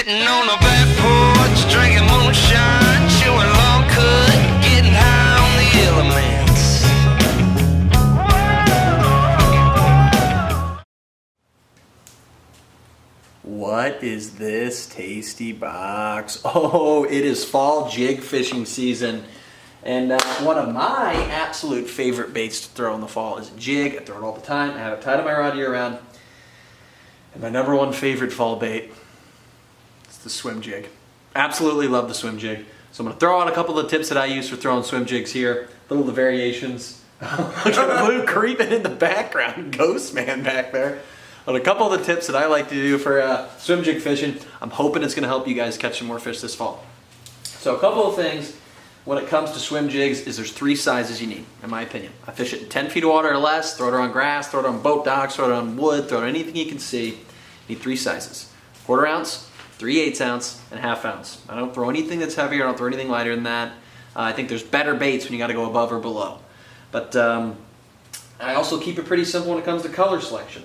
Sitting on the back porch, drinking moonshine, chewing long cut, getting high on the elements. What is this tasty box? Oh, it is fall jig fishing season. And one of my absolute favorite baits to throw in the fall is a jig. I throw it all the time. I have it tied to my rod year round. And my number one favorite fall bait is the swim jig. Absolutely love the swim jig. So I'm going to throw out a couple of the tips that I use for throwing swim jigs here. Little of the variations. Look at Blue creeping in the background. Ghost man back there. On a couple of the tips that I like to do for swim jig fishing. I'm hoping it's going to help you guys catch some more fish this fall. So a couple of things when it comes to swim jigs is there's 3 sizes you need, in my opinion. I fish it in 10 feet of water or less, throw it on grass, throw it on boat docks, throw it on wood, throw it on anything you can see. You need 3 sizes. 1/4 ounce, 3/8 ounce, and 1/2 ounce. I don't throw anything that's heavier, I don't throw anything lighter than that. I think there's better baits when you gotta go above or below. But I also keep it pretty simple when it comes to color selection.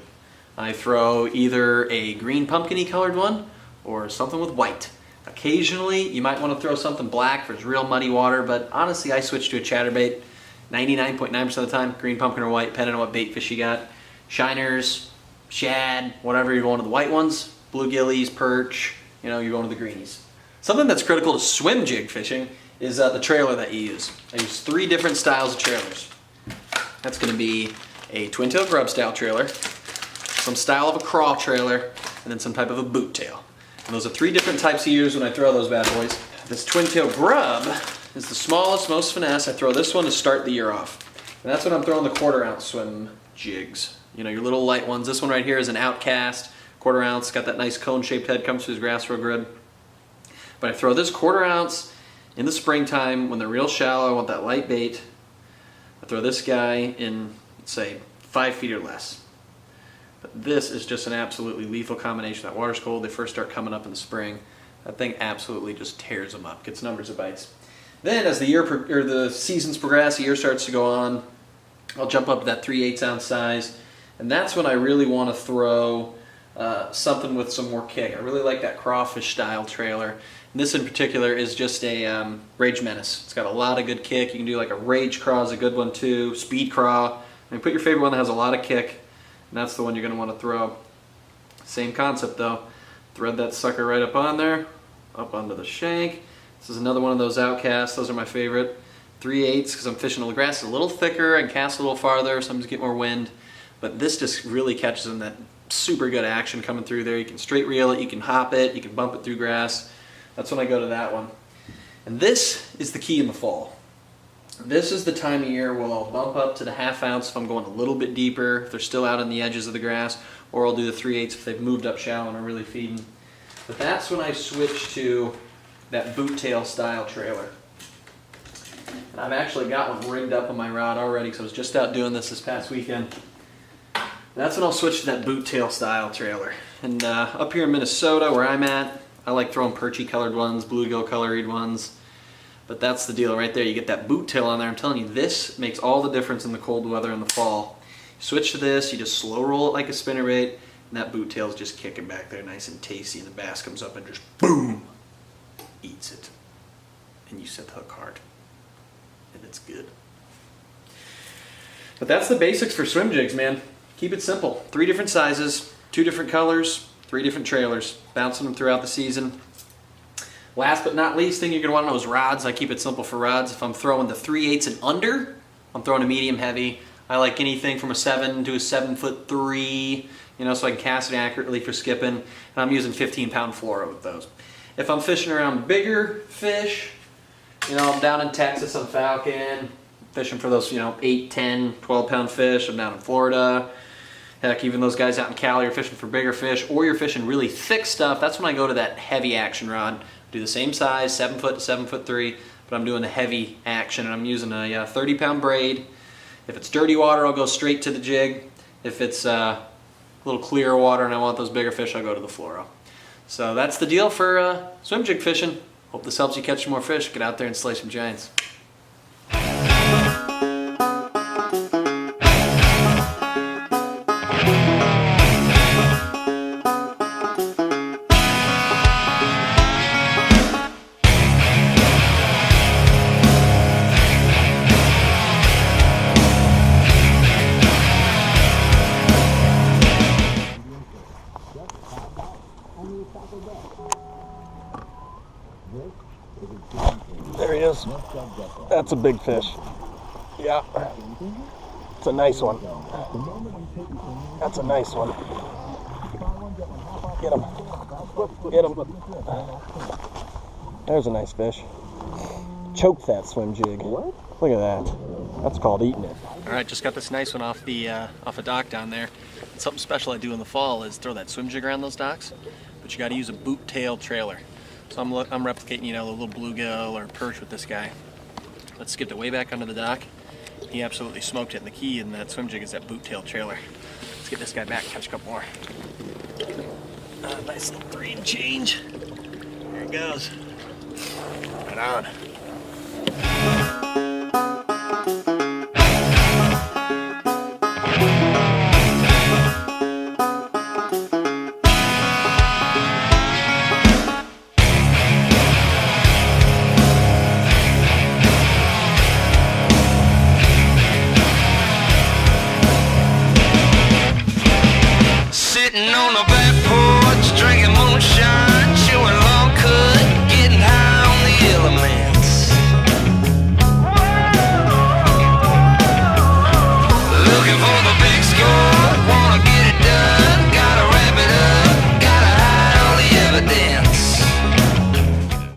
I throw either a green pumpkin-y colored one or something with white. Occasionally, you might want to throw something black for real muddy water, but honestly, I switch to a chatterbait 99.9% of the time, green pumpkin or white, depending on what bait fish you got. Shiners, shad, whatever, you're going to the white ones, bluegillies, perch, you're going to the greenies. Something that's critical to swim jig fishing is the trailer that you use. I use 3 different styles of trailers. That's going to be a twin-tail grub style trailer, some style of a craw trailer, and then some type of a boot tail. And those are 3 different types of use when I throw those bad boys. This twin-tail grub is the smallest, most finesse. I throw this one to start the year off. And that's when I'm throwing the 1/4 ounce swim jigs. Your little light ones. This one right here is an Outcast, 1/4 ounce. Got that nice cone-shaped head, comes through his grass real good. But I throw this 1/4 ounce in the springtime when they're real shallow. I want that light bait. I throw this guy in, let's say, 5 feet or less. But this is just an absolutely lethal combination. That water's cold, they first start coming up in the spring. That thing absolutely just tears them up, gets numbers of bites. Then as the seasons progress, the year starts to go on, I'll jump up to that 3/8 ounce size. And that's when I really want to throw something with some more kick. I really like that crawfish style trailer. And this in particular is just a Rage Menace. It's got a lot of good kick. You can do like a Rage Craw is a good one too, Speed Craw. Put your favorite one that has a lot of kick. And that's the one you're going to want to throw. Same concept though. Thread that sucker right up on there, up onto the shank. This is another one of those Outcasts. Those are my favorite. 3/8 because I'm fishing the grass is a little thicker and cast a little farther, sometimes get more wind. But this just really catches in that super good action coming through there. You can straight reel it, you can hop it, you can bump it through grass. That's when I go to that one. And this is the key in the fall. This is the time of year where I'll bump up to the 1/2 ounce if I'm going a little bit deeper, if they're still out on the edges of the grass, or I'll do the 3/8 if they've moved up shallow and are really feeding. But that's when I switch to that boot tail style trailer. And I've actually got one rigged up on my rod already because I was just out doing this past weekend. That's when I'll switch to that boot tail style trailer. And up here in Minnesota where I'm at, I like throwing perchy colored ones, bluegill colored ones. But that's the deal right there. You get that boot tail on there. I'm telling you, this makes all the difference in the cold weather in the fall. You switch to this, you just slow roll it like a spinnerbait, and that boot tail's just kicking back there nice and tasty, and the bass comes up and just boom, eats it. And you set the hook hard. And it's good. But that's the basics for swim jigs, man. Keep it simple. 3 different sizes, 2 different colors, 3 different trailers. Bouncing them throughout the season. Last but not least thing you're going to want to know is rods. I keep it simple for rods. If I'm throwing the 3/8 and under, I'm throwing a medium heavy. I like anything from a 7 to a 7'3", so I can cast it accurately for skipping. And I'm using 15-pound fluoro with those. If I'm fishing around bigger fish, I'm down in Texas on Falcon, fishing for those, 8, 10, 12-pound fish. I'm down in Florida. Heck, even those guys out in Cali are fishing for bigger fish, or you're fishing really thick stuff. That's when I go to that heavy action rod. Do the same size, 7 foot to 7'3", but I'm doing the heavy action, and I'm using a 30-pound braid. If it's dirty water, I'll go straight to the jig. If it's a little clearer water and I want those bigger fish, I'll go to the fluoro. So that's the deal for swim jig fishing. Hope this helps you catch some more fish. Get out there and slay some giants. That's a big fish. Yeah. It's a nice one. That's a nice one. Get him. Get him. There's a nice fish. Choke that swim jig. What? Look at that. That's called eating it. All right, just got this nice one off the off a dock down there. Something special I do in the fall is throw that swim jig around those docks, but you got to use a boot tail trailer. So I'm replicating, you know, a little bluegill or perch with this guy. Let's skip it way back onto the dock. He absolutely smoked it, and the key in that swim jig is that boot tail trailer. Let's get this guy back, catch a couple more. Nice little 3 and change. There it goes. Right on. Sitting on a back porch, drinking moonshine.